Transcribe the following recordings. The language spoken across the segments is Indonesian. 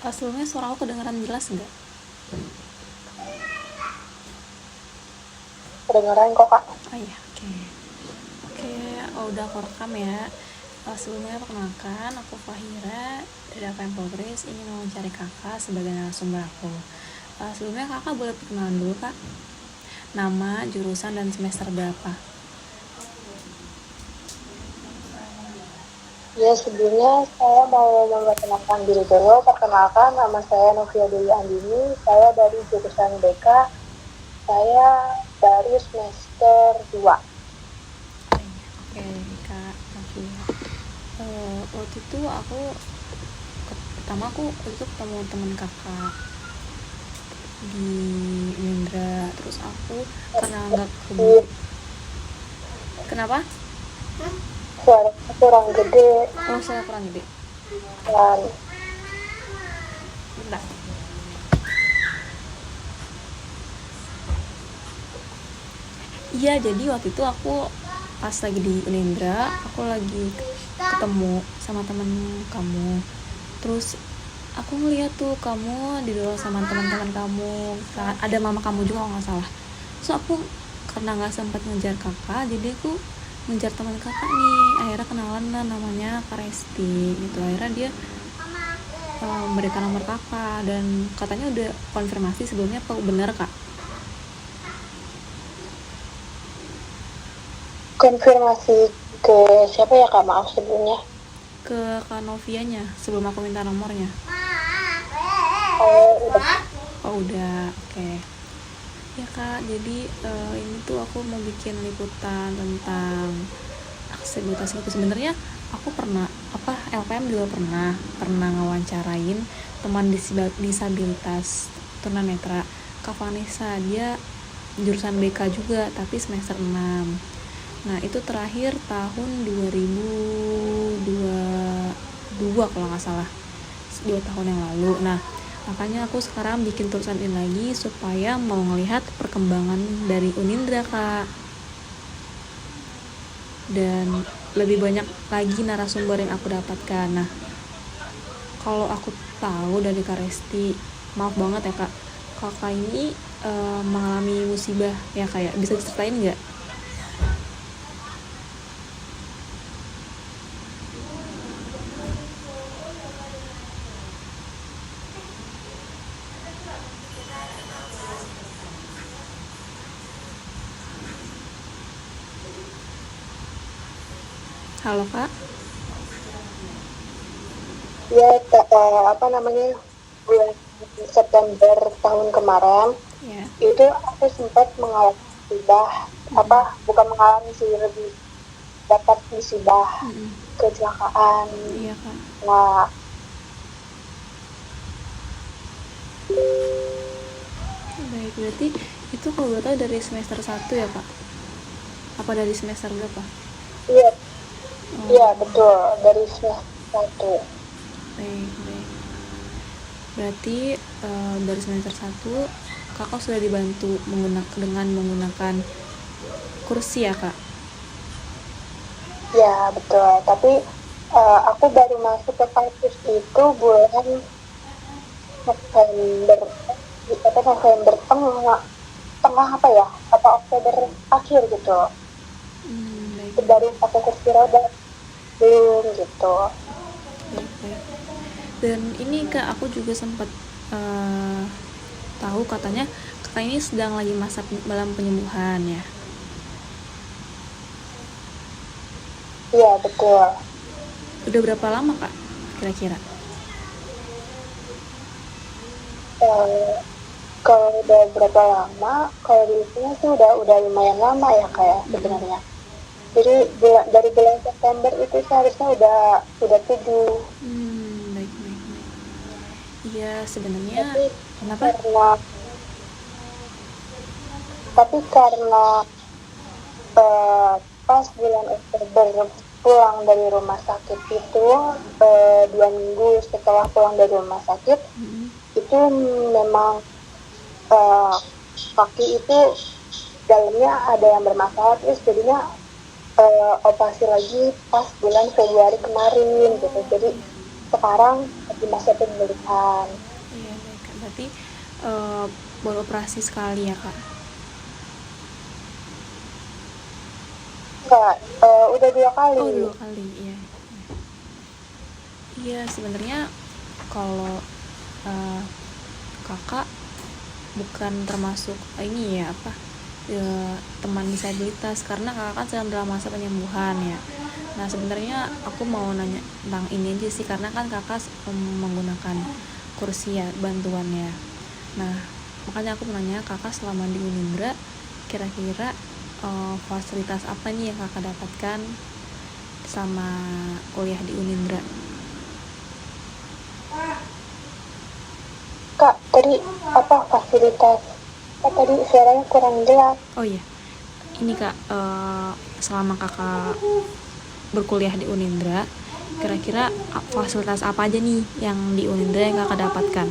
Sebelumnya suara aku kedengeran jelas nggak? Kedengeran kok kak. Oh iya, oke. Oke, udah aku rekam ya. Sebelumnya perkenalkan, aku Fahira dari AKM Progress, ingin mencari kakak sebagai narasumber aku. Sebelumnya kakak boleh perkenalan dulu kak? Nama, jurusan, dan semester berapa? Ya sebelumnya saya mau memperkenalkan diri dulu. Perkenalkan, nama saya Novia Dewi Andini. Saya dari jurusan BK. Saya dari semester 2. Oke kak, makasih. Waktu itu pertama aku waktu itu ketemu teman kakak di Indra, terus aku karena nggak keburu. Kenapa? Suaranya kurang gede Oh, saya kurang gede. dan Bentar. Iya, jadi waktu itu aku pas lagi di Unindra, aku lagi ketemu sama temen kamu. Terus aku ngeliat tuh kamu didorong sama teman-teman kamu, ada mama kamu juga kalau nggak salah. So aku karena nggak sempat ngejar kakak, jadi aku ngejar teman kakak nih. Akhirnya kenalan lah, namanya Kak Resti gitu. Akhirnya dia memberikan nomor kakak dan katanya udah konfirmasi sebelumnya, apa bener kak? konfirmasi ke siapa ya kak? Maaf sebelumnya. Ke Kak Novianya sebelum aku minta nomornya. Oh udah. Oh udah, oke. Ya kak, jadi ini tuh aku mau bikin liputan tentang aksesibilitas itu. Sebenarnya aku pernah LPM juga pernah ngawancarain teman disabilitas tunanetra, Kak Vanessa. Dia jurusan BK juga tapi semester 6. Nah itu terakhir tahun 2022 kalau nggak salah, 2 tahun yang lalu. Nah makanya aku sekarang bikin tulisan ini lagi supaya mau ngelihat perkembangan dari Unindra kak, dan lebih banyak lagi narasumber yang aku dapatkan. Nah kalau aku tahu dari Kak Resti, maaf banget ya kak, kakak ini mengalami musibah ya, kayak bisa diceritain nggak? Halo kak. Ya apa namanya, bulan September tahun kemarin Ya. itu aku sempat mengalami musibah. Bukan mengalami sih, lebih dapat musibah kecelakaan. Iya kak. Nah, Baik, berarti itu kalau boleh tahu dari semester 1 ya kak? Apa dari semester berapa? iya, iya Oh, betul, dari semester 1. baik. Berarti dari semester 1 kakak sudah dibantu dengan menggunakan kursi ya kak? Ya betul, tapi aku baru masuk ke kampus itu bulan November, November tengah apa ya, apa Oktober akhir gitu. Baik. Baru pakai kursi roda, belum gitu. Baik. Dan ini kak, aku juga sempat tahu katanya kakak ini sedang lagi masa dalam penyembuhan ya. Iya betul. Udah berapa lama kak kira-kira? Kalau udah berapa lama, kalau dihitung sih udah lumayan lama ya kayak sebenarnya. Jadi dari bulan September itu seharusnya udah 7. Baik. Iya sebenarnya. Tapi Kenapa? karena pas bulan Oktober pulang dari rumah sakit itu, 2 minggu setelah pulang dari rumah sakit itu memang kaki itu dalamnya ada yang bermasalah, terus jadinya operasi lagi pas bulan Februari kemarin gitu. Jadi sekarang lagi masa penyelidikan. Iya baik kak, berarti baru operasi sekali ya kak? Enggak, udah 2 kali. Oh 2 kali, iya. Iya sebenarnya kalau kakak bukan termasuk ini ya apa teman disabilitas, karena kakak kan sedang dalam masa penyembuhan ya. Nah sebenarnya aku mau nanya tentang ini aja sih, karena kan kakak menggunakan kursi ya bantuannya. Nah makanya aku mau nanya kakak selama di Unindra kira-kira fasilitas apa nih yang kakak dapatkan sama kuliah di Unindra? Kak, tadi apa fasilitas? Kak, tadi suaranya kurang jelas. Oh iya, ini kak, selama kakak berkuliah di Unindra, kira-kira fasilitas apa aja nih yang di Unindra yang kakak dapatkan?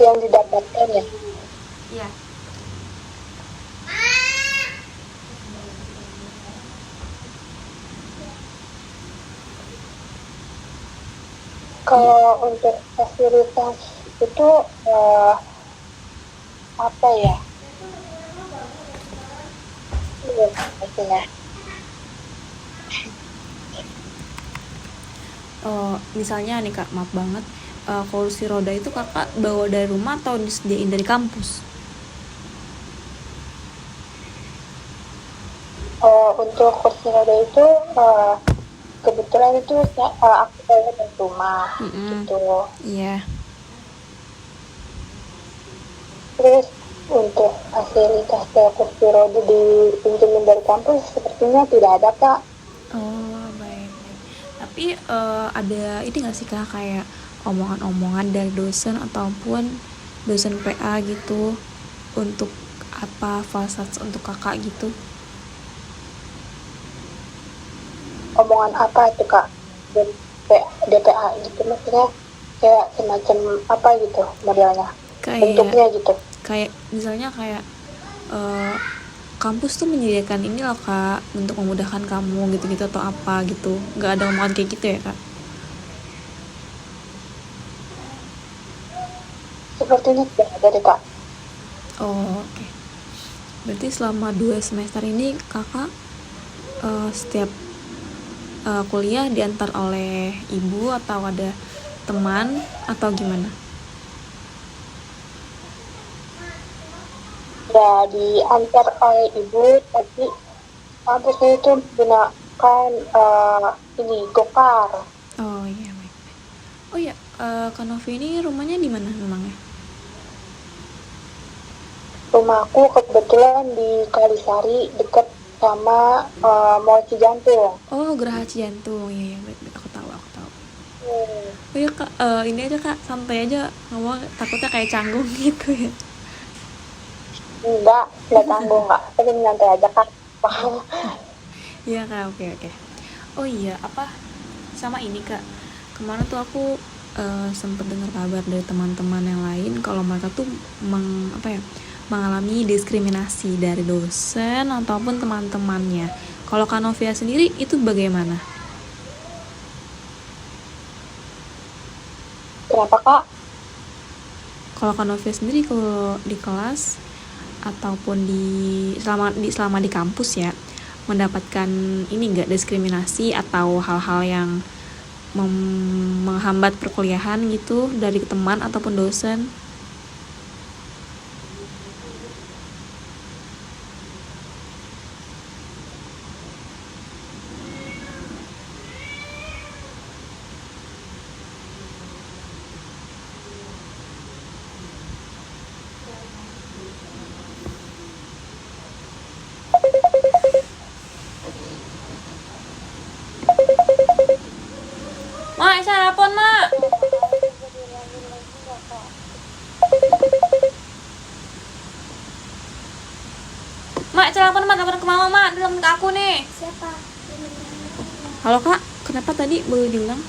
Yang didapatkan ya. Iya. Kalau untuk fasilitas itu apa ya? Iya, pastinya. Misalnya nih kak, maaf banget, kursi roda itu kakak bawa dari rumah atau disediain dari kampus? Untuk kursi roda itu kebetulan itu aku bawa dari rumah gitu. Iya. Terus untuk fasilitas kayak kursi roda dipinjemin dari kampus sepertinya tidak ada kak. Oh baik, baik. Tapi ada ini nggak sih kak kayak omongan-omongan dari dosen ataupun dosen PA gitu untuk apa fasilitas untuk kakak gitu? Omongan apa itu kak? DPA gitu maksudnya kayak semacam apa gitu modelnya, bentuknya gitu. Kayak misalnya kayak kampus tuh menyediakan ini loh kak untuk memudahkan kamu gitu-gitu atau apa gitu, nggak ada omongan kayak gitu ya kak? Sepertinya tidak ada deh kak. Oh oke. Berarti selama 2 semester ini kakak setiap kuliah diantar oleh ibu atau ada teman atau gimana? Ya diantar oleh ibu, tapi kampusnya itu menggunakan ini gokar. Oh iya baik. Oh iya, Kak Novi ini rumahnya di mana memangnya? Rumahku kebetulan di Kalisari dekat sama Mall Cijantung. Oh Geraha Cijantung, iya baik, baik. Aku tahu, aku tahu. Hmm. Oh iya kak, ini aja kak, santai aja ngomong, takutnya kayak canggung gitu ya. Enggak tanggung kak, tapi nyantai aja kak. Paham. Iya kak, oke oke. Oh iya, apa sama ini kak, kemarin tuh aku sempet dengar kabar dari teman-teman yang lain kalau mereka tuh mengalami diskriminasi dari dosen ataupun teman-temannya. Kalau Kak Novia sendiri itu bagaimana? Kenapa kak? Kalau Kak Novia sendiri kalau di kelas ataupun selama di kampus ya, mendapatkan ini enggak diskriminasi atau hal-hal yang menghambat perkuliahan gitu dari teman ataupun dosen? Mak, sarapan mak. Mak, telepon mak, telepon ke mama mak, telepon ke aku nih. Siapa? Halo kak, kenapa tadi baru diulang?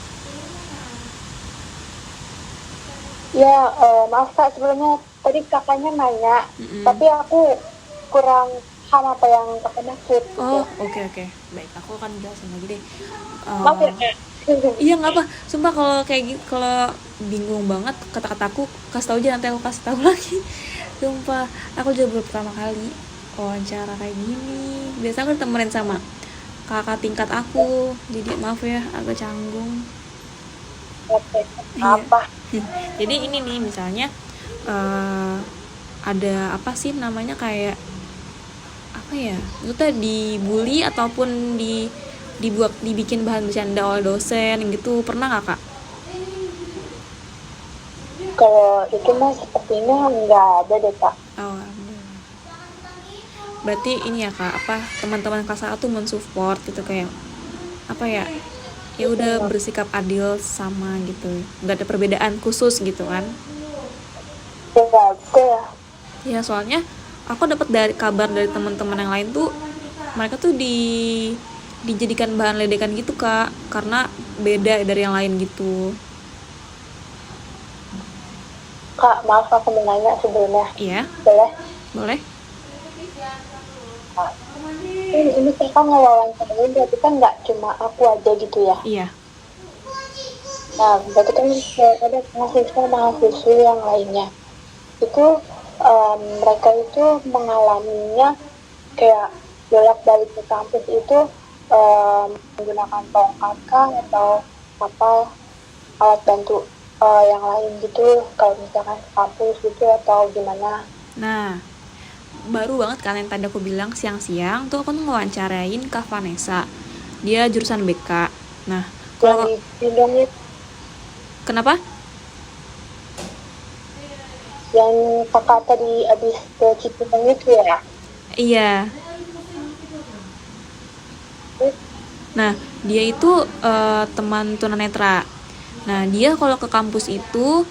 Ya maaf kak, sebelumnya tadi kakaknya nanya, tapi aku kurang sama apa yang terkena fit gitu. Oh, oke. Baik, aku akan jelasin lagi deh. Maaf ya Eh, iya nggak apa. Sumpah kalau kayak gitu, kalau bingung banget kata-kataku, kasih tahu aja, nanti aku kasih tahu lagi. Sumpah, aku juga baru pertama kali wawancara kayak gini. Biasa aku ditemenin sama kakak tingkat aku. Jadi maaf ya, agak canggung. Oke, Iya. apa Jadi ini nih misalnya, eh ada apa sih namanya, kayak apa ya? Itu teh dibully ataupun dibuat dibikin bahan bercanda oleh dosen gitu. Pernah nggak, Kak? kalau itu mah sepertinya nggak ada deh kak. Oh, berarti ini ya Kak, apa teman-teman kelas A tuh mensupport gitu, kayak apa ya? Ya udah bersikap adil sama gitu. Nggak ada perbedaan khusus gitu kan. Ya gitu ya. Ya soalnya aku dapat dari kabar dari teman-teman yang lain tuh, mereka tuh dijadikan bahan ledekan gitu Kak, karena beda dari yang lain gitu. Kak, maaf aku mau nanya sebelumnya. Iya, Boleh? boleh? Kak, ini kakak ngewawancarain berarti kan nggak cuma aku aja gitu ya. Iya. Nah, berarti kan ada mahasiswa yang lainnya. Itu mereka itu mengalaminya kayak bolak-balik ke kampus itu menggunakan tongkat kah atau apa alat bantu yang lain gitu kalau misalkan ke kampus gitu atau gimana. Nah, baru banget kan yang tadi aku bilang siang-siang tuh aku ngewawancarain Kak Vanessa. Dia jurusan BK. Nah, Yang kalau di bidangnya kenapa? yang kakak tadi habis ke Cipinang itu ya. Iya. Nah, dia itu teman tunanetra. Nah, dia kalau ke kampus itu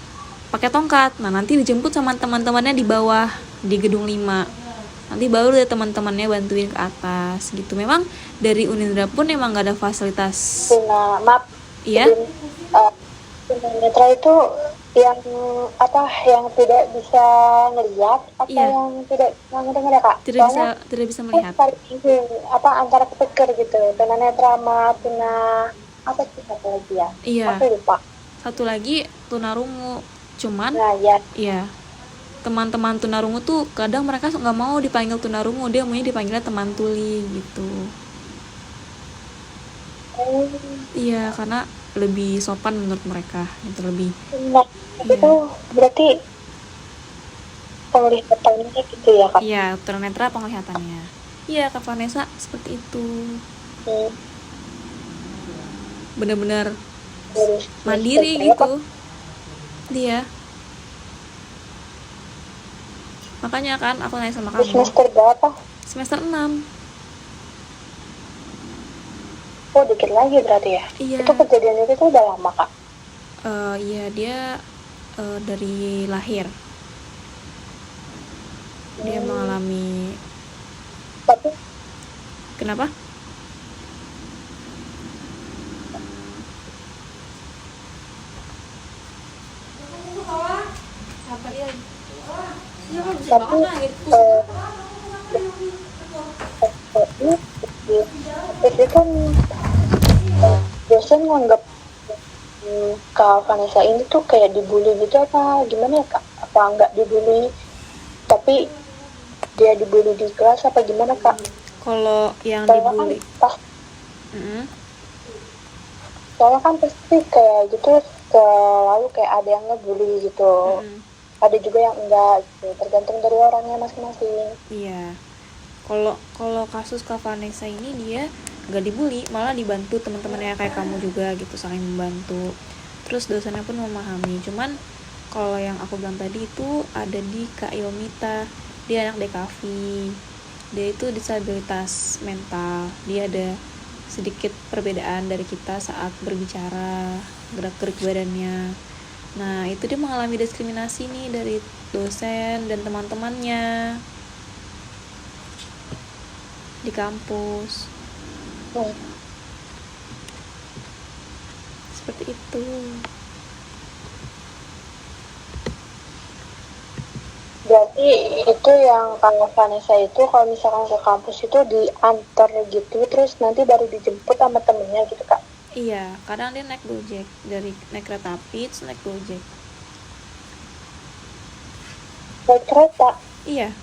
pakai tongkat. Nah, nanti dijemput sama teman-temannya di bawah di gedung 5. Nanti baru deh teman-temannya bantuin ke atas gitu. Memang dari Unindra pun emang gak ada fasilitas. Tuna map Iya? tunanetra itu yang apa yang tidak bisa ngelihat apa Iya, yang tidak bisa ngedengar ya kak, soalnya tidak bisa melihat. ini apa antara kepeker gitu tunanetra sama tuna apa sih satu lagi ya Iya. aku lupa. Satu lagi tunarungu. Cuman Nah ya. iya, teman-teman tunarungu tuh kadang mereka nggak mau dipanggil tunarungu, dia maunya dipanggilnya teman tuli gitu. Iya, karena lebih sopan menurut mereka gitu, lebih. Nah Iya. itu berarti penglihatannya gitu ya kak. Iya, tunanetra penglihatannya. Iya, Kak Vanessa seperti itu. Hmm, Bener-bener dari mandiri semester gitu berapa? dia. Makanya kan aku nanya sama Di kamu. semester berapa? Semester 6. Oh dikit lagi berarti ya. Iya. Itu kejadian itu tuh udah lama kak. Iya, dia dari lahir dia mengalami. Tapi Kenapa? tapi itu kan dosen nganggap Kak Vanessa ini tuh kayak dibully gitu apa gimana ya kak? Apa nggak dibully tapi dia dibully di kelas apa gimana kak? Kalau yang Soalnya kan dibully, soalnya kan pasti kayak gitu selalu kayak ada yang ngebully gitu. Ada juga yang enggak gitu, tergantung dari orangnya masing-masing. iya. Kalau kasus Kak Vanessa ini dia nggak dibully, malah dibantu teman-temannya kayak kamu juga gitu, saling membantu. Terus dosennya pun memahami. Cuman kalau yang aku bilang tadi itu ada di Kak Ilmita, dia anak DKV. Dia itu disabilitas mental. Dia ada sedikit perbedaan dari kita saat berbicara, gerak-gerik badannya. Nah, itu dia mengalami diskriminasi nih dari dosen dan teman-temannya di kampus. Seperti itu. Berarti itu yang kalau Vanessa itu kalau misalkan ke kampus itu diantar gitu terus nanti baru dijemput sama temennya gitu Kak? Iya, kadang dia naik Gojek, dari naik kereta api terus naik Gojek. Naik kereta? Iya.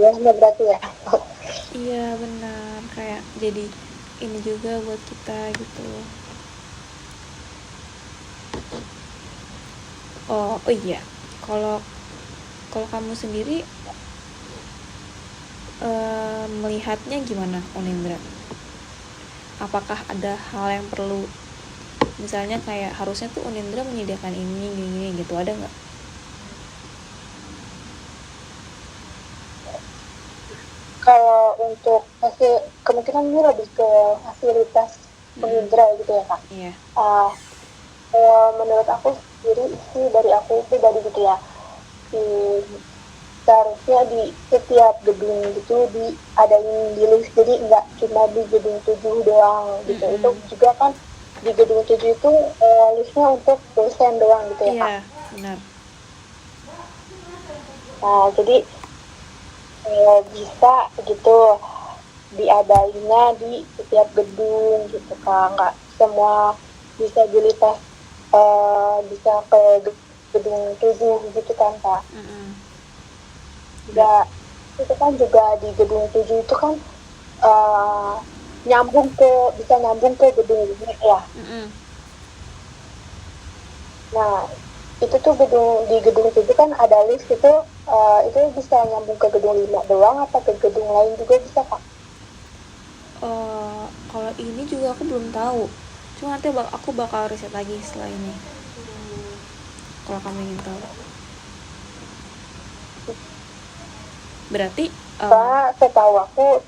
Ya berarti ya. Iya benar, kayak jadi ini juga buat kita gitu. Oh iya, kalau kalau kamu sendiri melihatnya gimana, Onindra? Apakah ada hal yang perlu, misalnya kayak harusnya tuh Unindra menyediakan ini gini gitu, ada nggak? Kalau untuk kemungkinan ini lebih ke fasilitas penginderaan gitu ya Kak. Iya. Menurut aku sendiri sih dari aku pribadi gitu ya, seharusnya di setiap gedung gitu diadain di list, jadi nggak cuma di gedung 7 doang gitu. Itu juga kan di gedung 7 itu listnya untuk dosen doang gitu ya Kak. Iya benar. Nah jadi bisa gitu diadainya di setiap gedung gitu Kak, nggak semua disabilitas bisa ke gedung 7 gitu kan Kak. Juga itu kan juga di gedung 7 itu kan bisa nyambung ke gedung 5 ya. Nah itu tuh di gedung 7 kan ada lift itu bisa nyambung ke gedung 5 doang atau ke gedung lain juga bisa Kak? Kalau ini juga aku belum tahu, cuma nanti aku bakal riset lagi setelah ini kalau kamu ingin tahu. Berarti Karena setahu aku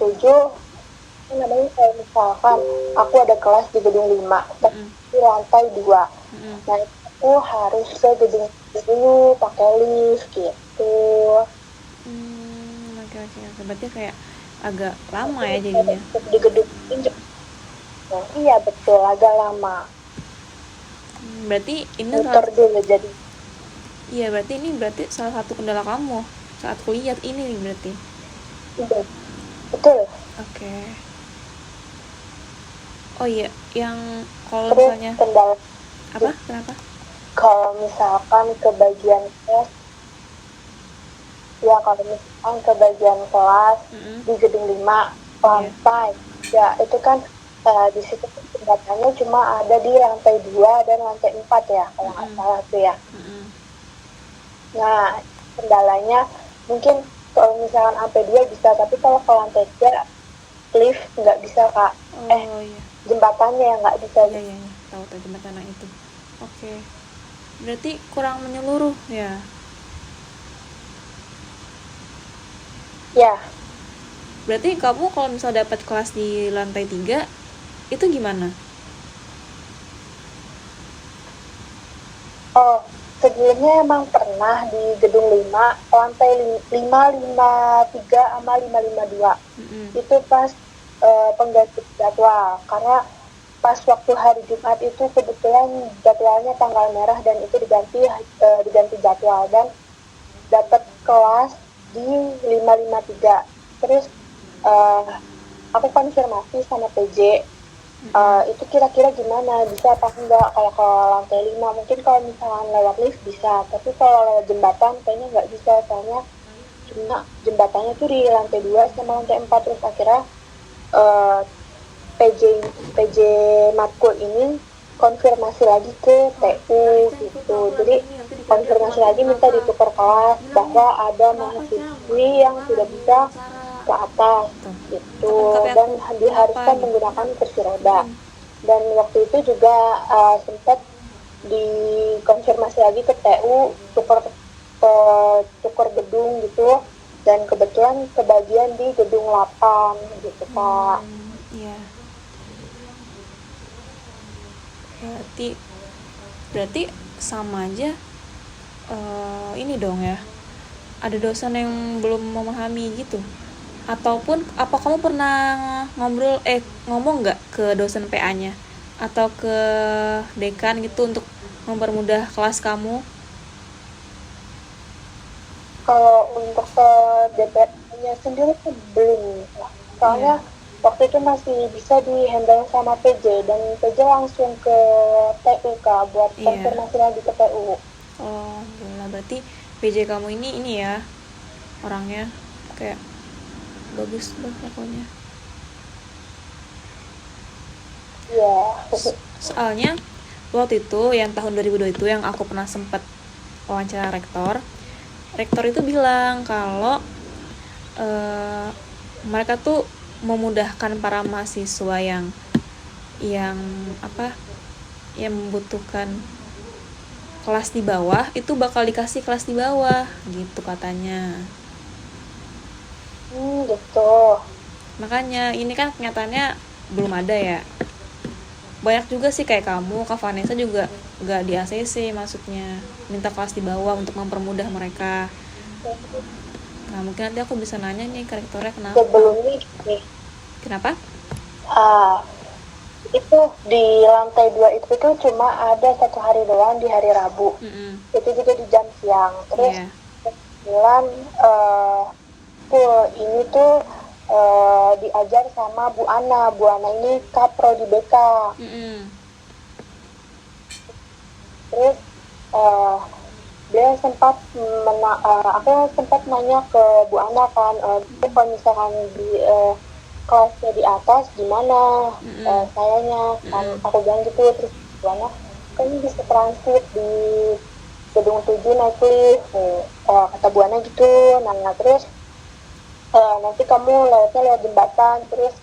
7 namanya kayak misalkan aku ada kelas di gedung 5 tapi lantai 2, nah itu harus ke gedung dulu pakai lift gitu. Oke. Berarti kayak agak lama ya jadinya. Di gedung ini iya betul agak lama, Berarti ini muter dulu jadi. iya, berarti ini salah satu kendala kamu saat kuliah ini nih berarti. Iya betul. Oke. Oh iya, yang kalau Terus misalnya kendala apa? Kenapa? kalau misalkan ke bagian kelas, ya kalau misalkan ke bagian kelas di gedung 5 lantai ya itu kan di situ jembatannya cuma ada di lantai 2 dan lantai 4 ya kalau nggak salah tuh ya. Nah kendalanya mungkin kalau misalkan lantai 2 bisa, tapi kalau ke lantai 3 lift nggak bisa Kak. Iya. Jembatannya yang nggak bisa. Iya, tahu jembatan itu. Oke. Berarti kurang menyeluruh ya. Ya. Berarti kamu kalau misal dapat kelas di lantai 3 itu gimana? Oh, sebelumnya emang pernah di gedung 5 lantai 553 sama 552. Itu pas pengganti jadwal, karena pas waktu hari Jumat itu kebetulan jadwalnya tanggal merah dan itu diganti jadwal dan dapat kelas di 553. Terus aku konfirmasi sama PJ itu kira-kira gimana, bisa apa enggak kalau ke lantai 5. Mungkin kalau misalnya lewat lift bisa, tapi kalau lewat jembatan kayaknya nggak bisa, soalnya cuma jembatannya tuh di lantai 2 sama lantai 4. Terus akhirnya PJ matkul ini konfirmasi lagi ke TU gitu, jadi konfirmasi lagi minta ditukar kelas bahwa ada mahasiswi yang tidak bisa ke atas gitu dan diharuskan menggunakan kursi roda. Dan waktu itu juga sempat dikonfirmasi lagi ke TU tukar gedung gitu, dan kebetulan kebagian di gedung 8 gitu Pak. Iya. Berarti sama aja ini dong ya, ada dosen yang belum memahami gitu? Ataupun apa kamu pernah ngomong nggak ke dosen PA-nya atau ke dekan gitu untuk mempermudah kelas kamu? Kalau untuk ke DPR-nya sendiri tuh belum. Soalnya Iya. waktu itu masih bisa di handle sama PJ dan PJ langsung ke TU Kak buat Iya. konfirmasi lagi ke TU. Oh, alhamdulillah. Berarti PJ kamu ini ya orangnya kayak bagus lah pokoknya. Iya. Soalnya waktu itu yang tahun 2002 itu yang aku pernah sempet wawancara rektor itu bilang kalau eh, mereka tuh memudahkan para mahasiswa yang apa yang membutuhkan kelas di bawah itu bakal dikasih kelas di bawah gitu katanya. Gitu. Makanya ini kan kenyataannya belum ada ya. Banyak juga sih kayak kamu, Kak Vanessa juga gak di ACC maksudnya minta kelas di bawah untuk mempermudah mereka. Nah mungkin nanti aku bisa nanya nih ke rektornya kenapa. Sebelumnya gini, Kenapa? ah, itu di lantai 2 itu tuh cuma ada 1 hari doang di hari Rabu. Itu juga di jam siang. Terus Iya. kebetulan ini tuh diajar sama Bu Ana. Bu Ana ini kapro di BK. Terus dia sempat aku sempat nanya ke Bu Ana kan, kalau misalkan di kelasnya di atas gimana sayanya kan aku bilang gitu. Terus Bu Ana kan bisa transit di gedung 7 naik lift, kata Bu Ana gitu. Nah terus nanti kamu lewatnya lewat jembatan, terus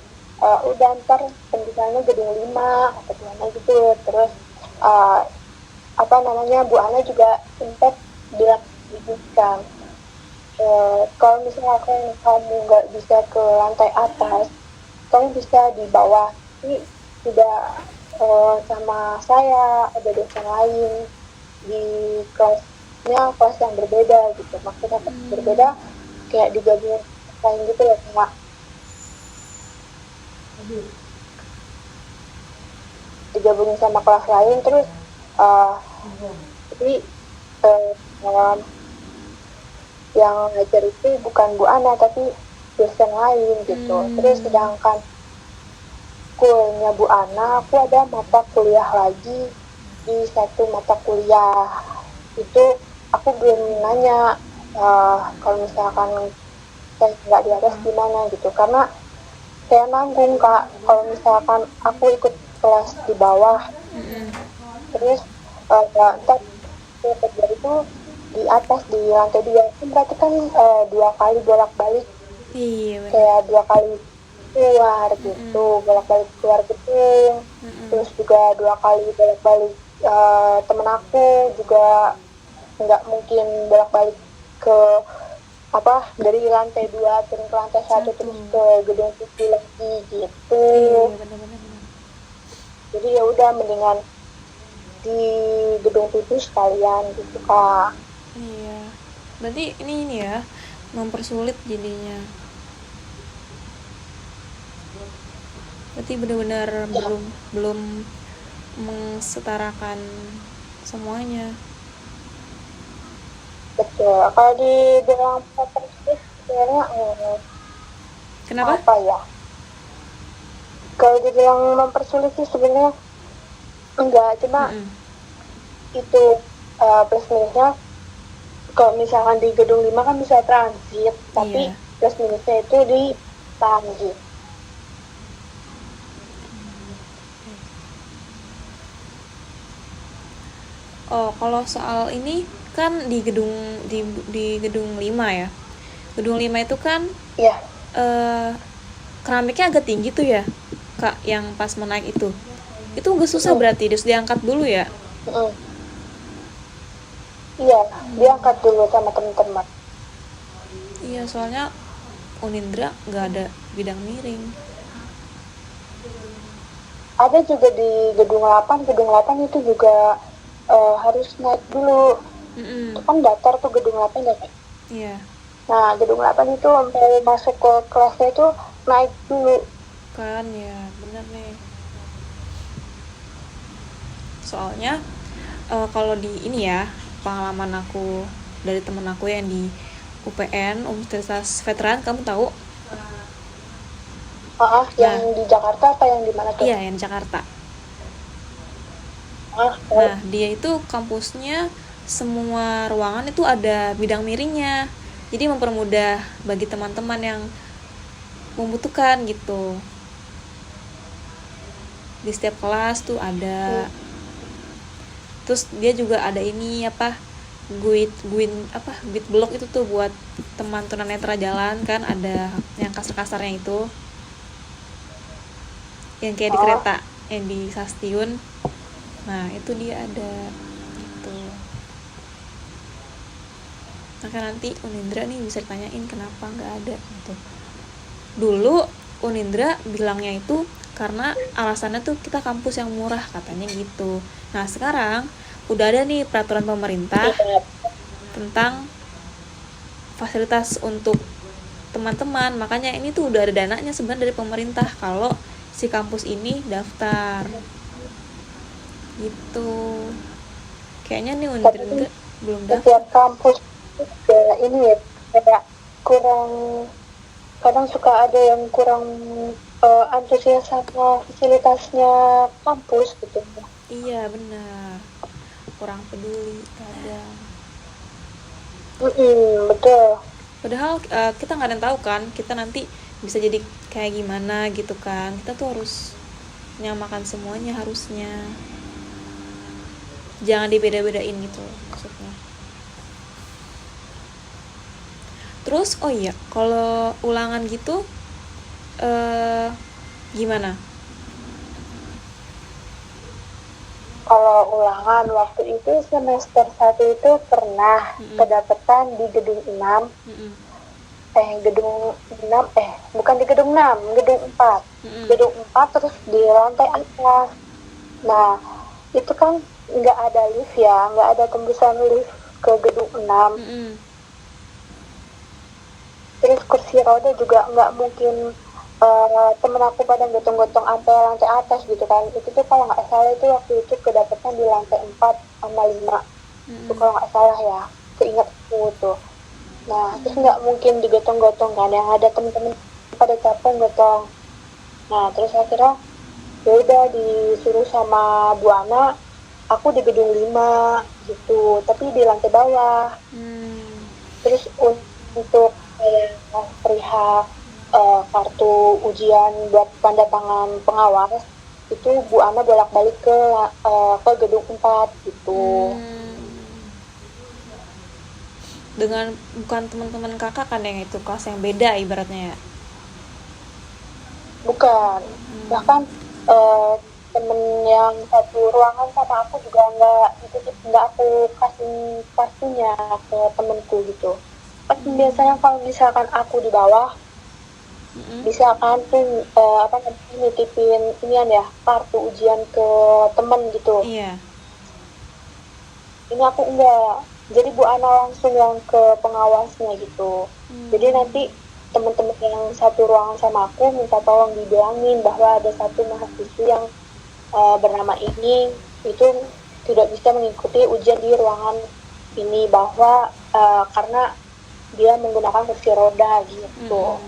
udah ntar pendidikannya gedung 5 kata Bu Ana gitu. Terus apa namanya, Bu Ana juga sempat bilang kan, kalau misalkan kamu nggak bisa ke lantai atas, kamu bisa di bawah. Ini tidak sama saya, ada dosen lain di kelasnya, kelas yang berbeda gitu. Maksudnya berbeda kayak digabungin lain gitu ya, cuma digabungin sama kelas lain. Terus jadi yang ngajar itu bukan Bu Ana tapi dosen lain gitu. Terus sedangkan kuliahnya Bu Ana, aku ada mata kuliah lagi di satu mata kuliah itu. Aku belum nanya kalau misalkan saya nggak di atas gimana gitu, karena saya nanggung Kak kalau misalkan aku ikut kelas di bawah. Terus ntar kerja itu di atas di lantai 2 kan berarti kan 2 kali bolak-balik. Iya benar. Kayak 2 kali keluar gitu, bolak-balik keluar gedung. Terus juga 2 kali bolak-balik, temen aku juga nggak mungkin bolak-balik ke apa dari lantai 2 turun ke lantai 1 terus ke gedung 7 lagi gitu. Iya benar-benar. Jadi ya udah mendingan di gedung 7 sekalian gitu Kak. Iya. Berarti ini ya mempersulit jadinya. Berarti benar-benar belum mengsetarakan semuanya. Betul. Kalau dibilang perfektif sebenarnya Kenapa? apa ya? Kalau dibilang mempersulit sih sebenarnya enggak, cuma itu plus minusnya kalau misalkan di gedung 5 kan bisa transit, tapi plus minusnya itu di Tanggi. Oh, kalau soal ini kan di gedung 5 ya. Gedung 5 itu kan Iya. keramiknya agak tinggi tuh ya, Kak, yang pas mau naik itu. Itu agak susah berarti, harus diangkat dulu ya? Iya, diangkat dulu sama teman-teman. Iya, soalnya Unindra nggak ada bidang miring. Ada juga di gedung 8 itu juga harus naik dulu. Itu kan datar tuh gedung 8 ya. Iya. Nah, gedung 8 itu sampai masuk ke kelasnya itu naik dulu. Kan ya, bener nih. Soalnya kalau di ini ya, pengalaman aku dari temen aku yang di UPN, Universitas Veteran, kamu tahu? Yang Nah, di Jakarta apa yang di mana tuh? iya, yang di Jakarta. Tahu. Nah, dia itu kampusnya semua ruangan itu ada bidang miringnya. Jadi mempermudah bagi teman-teman yang membutuhkan gitu. Di setiap kelas tuh ada. Terus dia juga ada ini apa? Guide block itu tuh buat teman tunanetra jalan kan, ada yang kasar-kasarnya itu. Yang kayak di kereta, yang di stasiun. Nah, itu dia ada gitu. Maka nanti Unindra nih bisa ditanyain kenapa nggak ada gitu. Dulu Unindra bilangnya itu karena alasannya tuh kita kampus yang murah katanya gitu. Nah sekarang udah ada nih peraturan pemerintah tentang fasilitas untuk teman-teman, makanya ini tuh udah ada dananya sebenarnya dari pemerintah kalau si kampus ini daftar gitu. Kayaknya nih Unindra belum daftar. Setiap kampus ya ini ya kayak kurang, kadang suka ada yang kurang antusias sama fasilitasnya kampus gitu. Iya benar, kurang peduli kadang. Betul. Padahal kita nggak ada yang tahu kan, kita nanti bisa jadi kayak gimana gitu kan. Kita tuh harus nyamakan semuanya harusnya. Jangan dibeda-bedain gitu maksudnya. Terus oh iya, kalau ulangan gitu gimana? Kalau ulangan waktu itu semester 1 itu pernah kedapatan di gedung 6. Gedung 6 bukan di gedung 6, gedung 4. Gedung 4 terus di lantai atas. Nah, itu kan nggak ada lift ya, nggak ada tembusan lift ke gedung 6. Terus kursi roda juga nggak mungkin temen aku pada gotong-gotong sampai lantai atas gitu kan. Itu tuh kalau nggak salah itu waktu itu kedapatan di lantai 4 sama 5. Itu kalau nggak salah ya, keinget aku tuh. Nah, terus nggak mungkin digotong-gotong kan, yang ada temen-temen pada capek gotong. Nah, terus akhirnya ya udah disuruh sama Bu Ana, aku di gedung 5 gitu, tapi di lantai bawah. Terus untuk perihal kartu ujian buat tanda tangan pengawas itu Bu Ana bolak-balik ke gedung 4 gitu. Dengan bukan teman-teman kakak kan yang itu kelas yang beda ibaratnya ya? Bukan, bahkan temen yang satu ruangan sama aku juga nggak aku kasih kartunya ke temenku gitu. Kan biasanya kalau misalkan aku di bawah bisa kan tuh nitipin inian ya, kartu ujian ke temen gitu. Iya. Ini aku enggak, jadi Bu Ana langsung yang ke pengawasnya gitu. Jadi nanti teman-teman yang satu ruangan sama aku minta tolong dibilangin bahwa ada satu mahasiswa yang bernama ini itu tidak bisa mengikuti ujian di ruangan ini, bahwa karena dia menggunakan kursi roda gitu.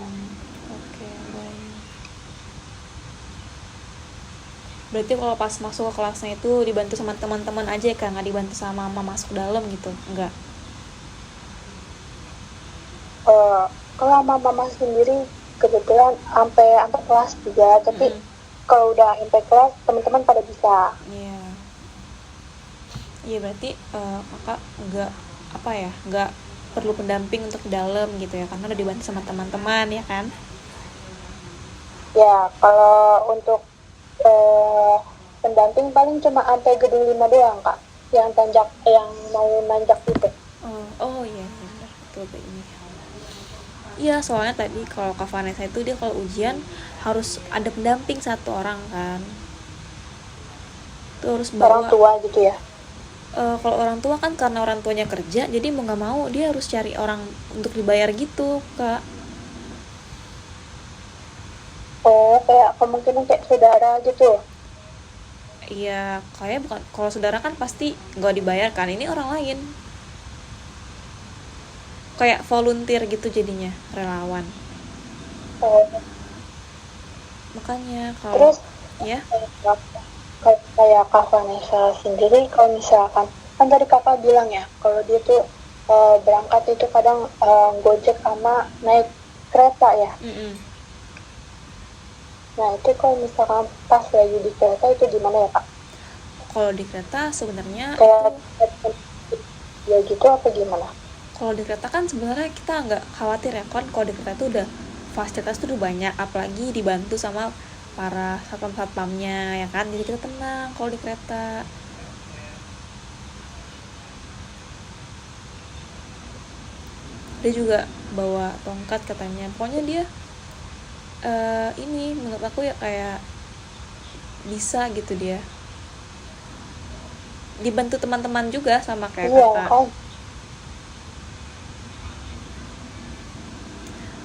Berarti kalau pas masuk ke kelasnya itu dibantu sama teman-teman aja kan, nggak dibantu sama mama masuk dalam gitu? Enggak. Kalau mama sendiri kebetulan sampai kelas 3, tapi kalau udah sampai kelas teman-teman pada bisa. Iya berarti kakak nggak perlu pendamping untuk ke dalam gitu ya, karena udah dibantu sama teman-teman ya kan? Ya, kalau untuk pendamping paling cuma sampai gedung 5 doang kak, yang mau nanjak gitu. Oh iya benar, betul ini. Iya soalnya tadi kalau Kak Vanessa itu dia kalau ujian harus ada pendamping satu orang kan, itu harus bawa orang tua gitu ya. kalau orang tua kan karena orang tuanya kerja, jadi mau nggak mau dia harus cari orang untuk dibayar gitu, Kak. Oh, kayak kemungkinan kayak saudara gitu. Iya, kayak bukan, kalau saudara kan pasti nggak dibayar kan, ini orang lain. Kayak volunteer gitu jadinya, relawan. Oh, Makanya kalau, terus ya, kayak Kak Vanessa sendiri, kalau misalkan kan tadi kakak bilang ya, kalau dia tuh berangkat itu kadang gojek sama naik kereta ya. mm-mm. Nah itu kalau misalkan pas lagi di kereta itu gimana ya Kak? Kalau di kereta sebenarnya itu, Kayak ya gitu apa gimana? kalau di kereta kan sebenarnya kita nggak khawatir ya kan, kalau di kereta tuh udah fasilitas tuh udah banyak, apalagi dibantu sama para satpam-satpamnya ya kan, jadi kita tenang kalau di kereta. Dia juga bawa tongkat katanya, pokoknya dia ini menurut aku ya kayak bisa gitu, dia dibantu teman-teman juga sama kayak Iya kakak. kan,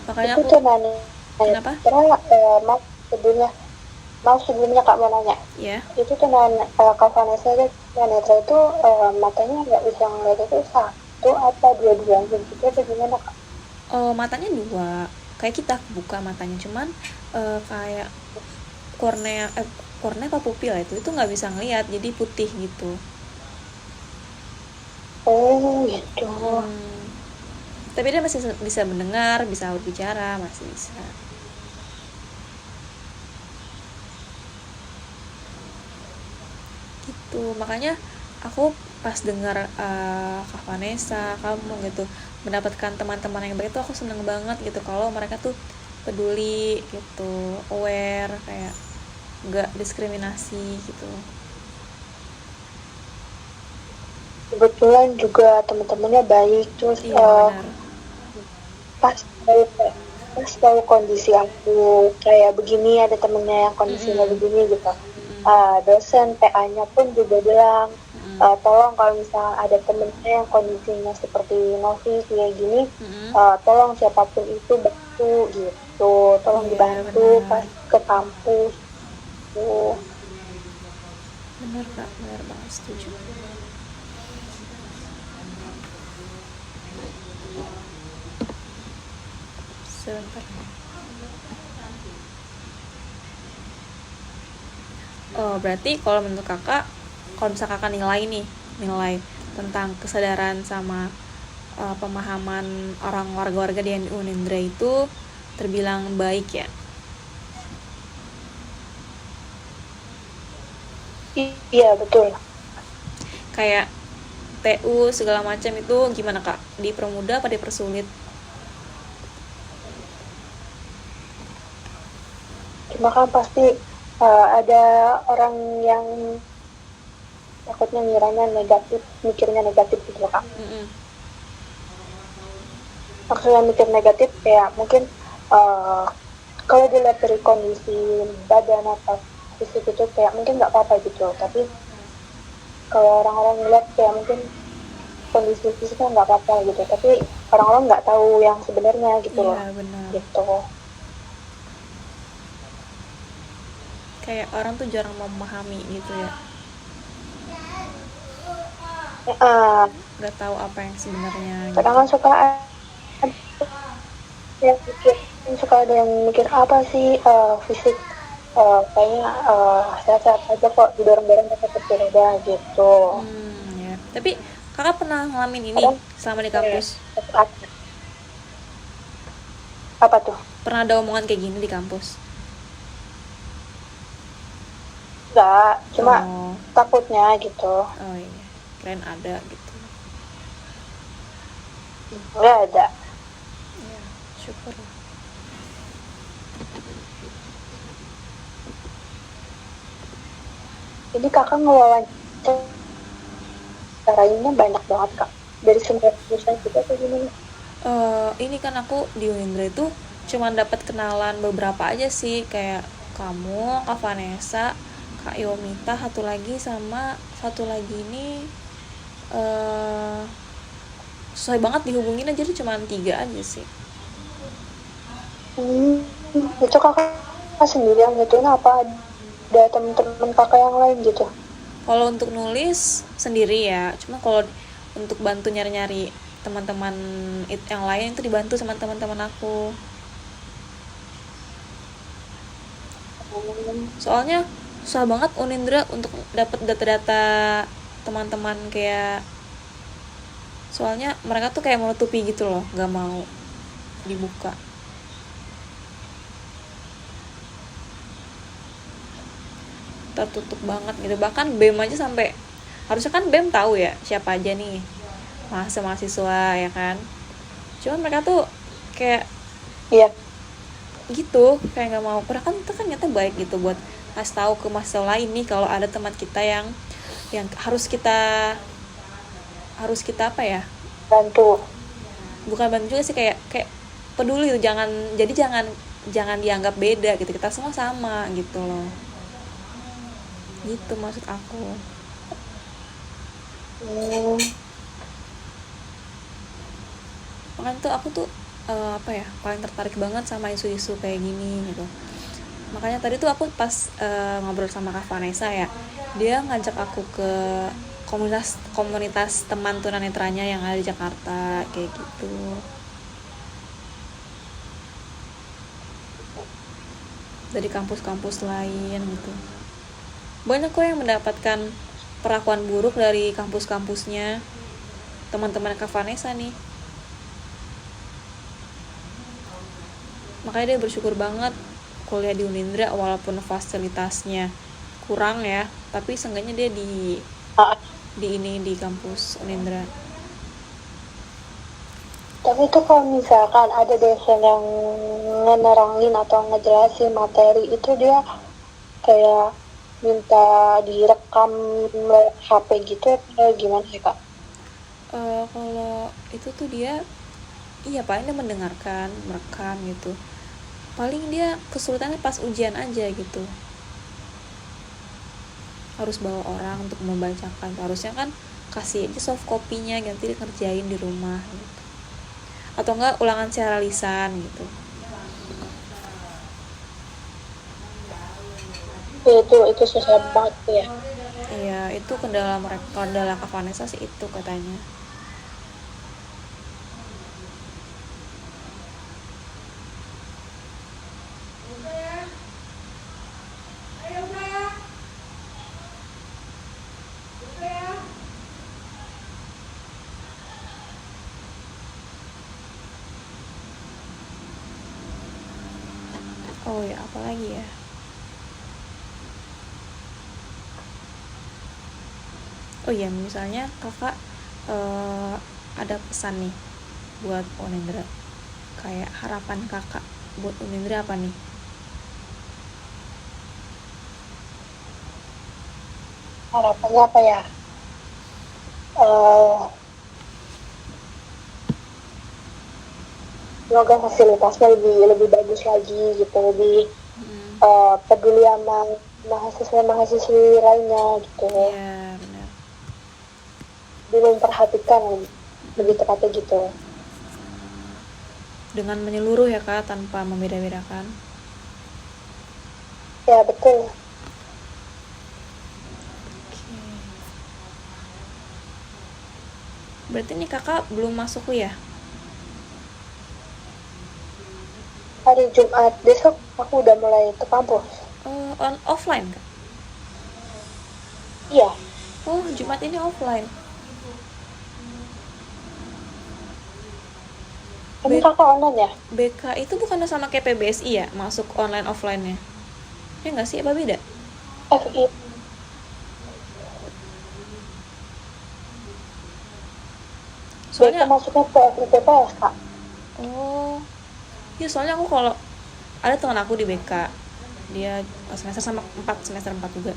Makanya itu aku, tuh nanya. kenapa Karena sebelumnya Kak mau nanya. ya. Itu tuh Kak Vanessa itu netra itu matanya nggak bisa ngeliat itu satu apa dua-duanya gitu atau gimana Kak? Matanya dua, kayak kita buka matanya, cuman kayak kornea kornea apa pupil itu nggak bisa ngelihat, jadi putih gitu. Oh gitu. Tapi dia masih bisa mendengar, bisa berbicara, masih bisa gitu. Makanya aku pas dengar Kak Vanessa kamu gitu mendapatkan teman-teman yang baik itu, aku seneng banget gitu kalau mereka tuh peduli gitu, aware, kayak nggak diskriminasi gitu. Kebetulan juga teman-temannya baik, terus Iya benar. pas tahu pas tahu kondisi aku kayak begini, ada temennya yang kondisinya begini gitu. Dosen PA-nya pun juga bilang tolong kalau misalnya ada temennya yang kondisinya seperti Novi kayak gini, tolong siapapun itu bantu gitu, tolong Iya dibantu benar. pas ke kampus tuh. Benar Kak, benar banget, setuju. Sebentar. Oh, berarti kalau menurut kakak, kalau misalnya kakak nilai tentang kesadaran sama pemahaman orang warga-warga di Unindra itu terbilang baik ya? Iya betul. Kayak TU segala macam itu gimana kak? Dipermudah apa dipersulit? Cuma kan pasti ada orang yang takutnya ngiranya negatif, mikirnya negatif gitu loh Kak. Maksudnya mikir negatif kayak mungkin kalau dilihat dari kondisi badan atau fisik itu kayak mungkin nggak apa-apa gitu, tapi kalau orang-orang ngeliat kayak mungkin kondisi fisiknya nggak apa-apa gitu, tapi orang-orang nggak tahu yang sebenarnya gitu loh. Iya benar. Gitu. Kayak orang tuh jarang memahami gitu ya. Nggak tahu apa yang sebenarnya. Kadang kan suka yang mikir, suka ada yang mikir apa sih fisik kayaknya sehat-sehat aja kok, didorong-dorong pakai kursi roda gitu. Ya. Tapi kakak pernah ngalamin ini selama di kampus? Apa tuh? Pernah ada omongan kayak gini di kampus? Enggak, cuma takutnya gitu. Oh iya, keren ada gitu. Enggak ada. Ya, syukur. Ini kakak ngewawancarainya banyak banget kak. Dari semua jurusan juga atau gimana? Ini kan aku di Unindra itu cuma dapat kenalan beberapa aja sih, kayak kamu, Kak Vanessa, Kak Yomita, satu lagi ini susah banget dihubungin aja, jadi cuma 3 aja sih. Itu kakak sendirian ngituin apa ada temen-temen kakak yang lain gitu? Kalau untuk nulis sendiri ya, cuma kalau untuk bantu nyari-nyari teman-teman yang lain itu dibantu sama teman-teman aku. Soalnya susah banget Unindra untuk dapat data-data teman-teman kayak, soalnya mereka tuh kayak menutupi gitu loh, nggak mau dibuka. Tertutup banget gitu. Bahkan BEM aja sampai, harusnya kan BEM tahu ya siapa aja nih mahasiswa ya kan. Cuman mereka tuh kayak Iya. gitu, kayak nggak mau. Padahal kan itu kan nyata baik gitu buat ngasih tahu ke mahasiswa lain nih kalau ada teman kita yang harus kita apa ya, Bantu. bukan bantu juga sih, kayak kayak peduli tuh, jangan dianggap beda gitu, kita semua sama gitu loh, gitu maksud aku. Makanya tuh aku tuh apa ya, paling tertarik banget sama isu-isu kayak gini gitu. Makanya tadi tuh aku pas ngobrol sama Kak Vanessa ya, dia ngajak aku ke komunitas teman tunanetranya yang ada di Jakarta kayak gitu. Dari kampus-kampus lain gitu. Banyak kok yang mendapatkan perlakuan buruk dari kampus-kampusnya. Teman-teman Kak Vanessa nih. Makanya dia bersyukur banget kuliah di Unindra walaupun fasilitasnya kurang ya, tapi seenggaknya dia di kampus Unindra. Tapi itu kalau misalkan ada dosen yang ngenerangin atau ngejelasin materi itu, dia kayak minta direkam HP gitu ya, gimana sih kak? Kalau itu tuh dia, iya paling dia mendengarkan, merekam gitu. Paling dia kesulitannya pas ujian aja gitu. Harus bawa orang untuk membacakan. Harusnya kan kasih aja soft copy-nya, nanti dia kerjain di rumah gitu. Atau enggak ulangan secara lisan gitu. Itu susah banget ya. Iya, itu kendala Kak Vanessa sih itu katanya. Oh ya, apalagi ya? Oh iya, misalnya kakak ada pesan nih buat Unindra. Kayak harapan kakak buat Unindra apa nih? Harapannya apa ya? Semoga fasilitasnya lebih bagus lagi gitu, lebih peduli sama mahasiswa lainnya gitu, Iya, benar. lebih memperhatikan, lebih tepatnya gitu. Dengan menyeluruh ya kak, tanpa membeda-bedakan. Ya betul. Berarti nih kakak belum masuk kuliah? Hari Jumat besok aku udah mulai ke kampus. Offline kak? Iya. Oh, Jumat ini offline. Ini kakak online ya? BK itu bukannya sama kayak PBSI ya, masuk online offline-nya? Ya nggak sih, apa beda? FI. Soalnya masuknya ke FIPPS kak. oh ya, soalnya aku kalau ada teman aku di BK, dia semester 4 juga,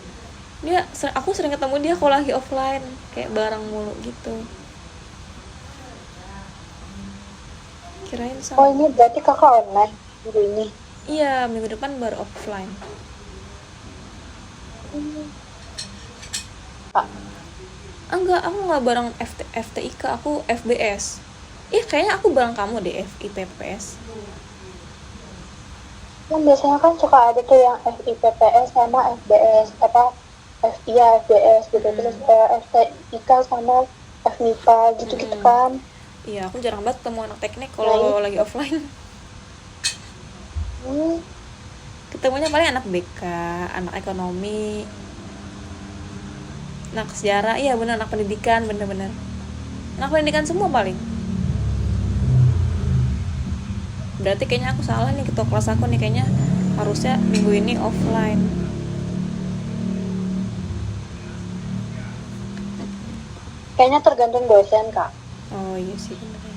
aku sering ketemu dia kalau lagi offline, kayak bareng mulu gitu. Kirain sama. Oh ini berarti kakak online minggu ini? Iya, minggu depan baru offline. kak? Enggak, aku nggak bareng FTIK, aku FBS. Kayaknya aku bareng kamu deh, FIPPS. Kan biasanya kan suka ada tuh yang FIPPS sama FBS FIA FBS gitu, terus FTIK sama FMIPA gitu-gitu kan. Iya, aku jarang banget ketemu anak teknik Nah, kalau lagi offline. hmm, Ketemunya paling anak BK, anak ekonomi, anak sejarah. Iya bener, anak pendidikan, bener-bener anak pendidikan semua paling. Berarti kayaknya aku salah nih, ketua kelas aku nih kayaknya harusnya minggu ini offline. kayaknya tergantung dosen kak, Oh iya sih bener ya.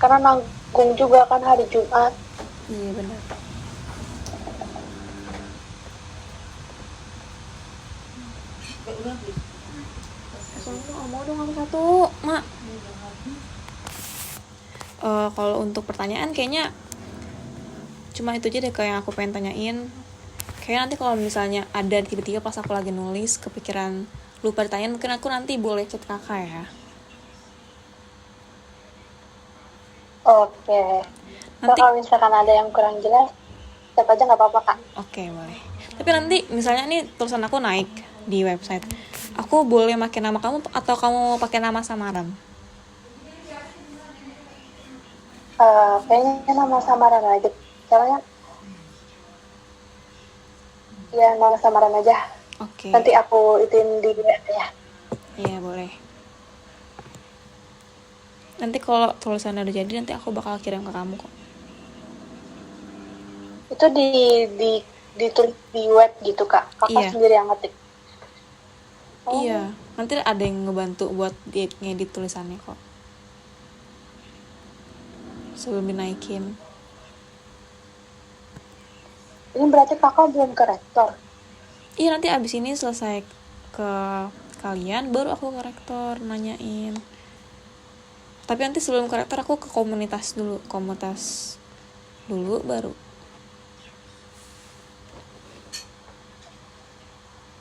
karena nanggung juga kan hari Jumat. Iya bener. Mau dong aku satu, mak. Kalau untuk pertanyaan kayaknya cuma itu aja deh kayak yang aku pengen tanyain. Kayaknya nanti kalau misalnya ada tiba-tiba pas aku lagi nulis kepikiran lupa ditanyain, mungkin aku nanti boleh chat kakak ya. Oke. Nanti Kalau misalkan ada yang kurang jelas, tetap aja nggak apa-apa kak. Oke, boleh. Tapi nanti misalnya nih tulisan aku naik di website, aku boleh pakai nama kamu atau kamu pakai nama samaran? Kayaknya nama samaran aja, soalnya ya nama samaran aja. Oke. Nanti aku ituin di ya. Iya, boleh. Nanti kalau tulisannya udah jadi, nanti aku bakal kirim ke kamu kok. Itu ditulis di web gitu kak, kakak Iya. sendiri yang ngetik. Iya, nanti ada yang ngebantu buat ngedit tulisannya kok. Sebelum dinaikin. Ini berarti kakak belum ke rektor? Iya, nanti abis ini selesai ke kalian, baru aku ke rektor nanyain. Tapi nanti sebelum ke rektor aku ke komunitas dulu baru.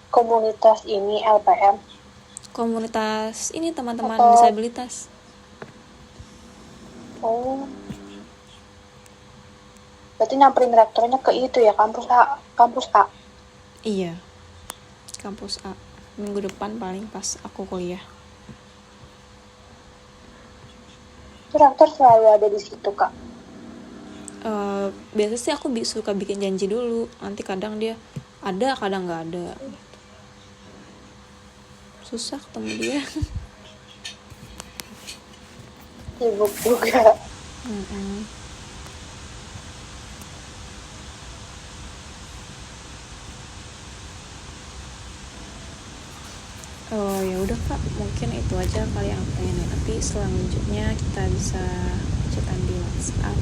Komunitas ini LPM? Komunitas ini teman-teman Atau... disabilitas. Oh, berarti nyamperin rektornya ke itu ya, kampus A? Iya, kampus A. Minggu depan paling pas aku kuliah. Itu rektor selalu ada di situ kak? Biasa sih aku suka bikin janji dulu, nanti kadang dia ada, kadang nggak ada. Susah ketemu dia. Sibuk juga. Oh ya udah kak, mungkin itu aja kali yang aku tanyain. Nanti selanjutnya kita bisa chatan di WhatsApp.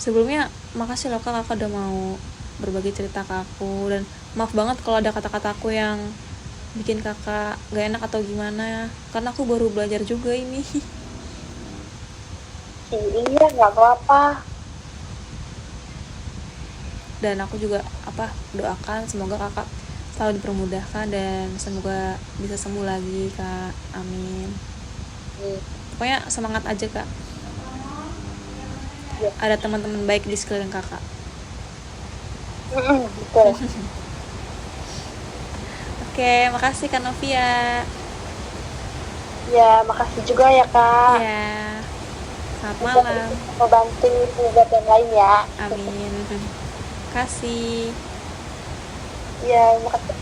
Sebelumnya makasih loh kak, kakak udah mau berbagi cerita ke aku, dan maaf banget kalau ada kata-kata aku yang bikin kakak gak enak atau gimana, karena aku baru belajar juga ini. Iya, nggak apa-apa. Dan aku juga doakan semoga kakak selalu dipermudahkan dan semoga bisa sembuh lagi kak, amin. Pokoknya semangat aja kak. Ada teman-teman baik di sekeliling kakak. Betul. Oke, makasih Kak Novia. Ya, makasih juga ya kak. Iya, selamat malam. Mau bantu buat yang lain ya. Amin. Kasih. Iya, makasih.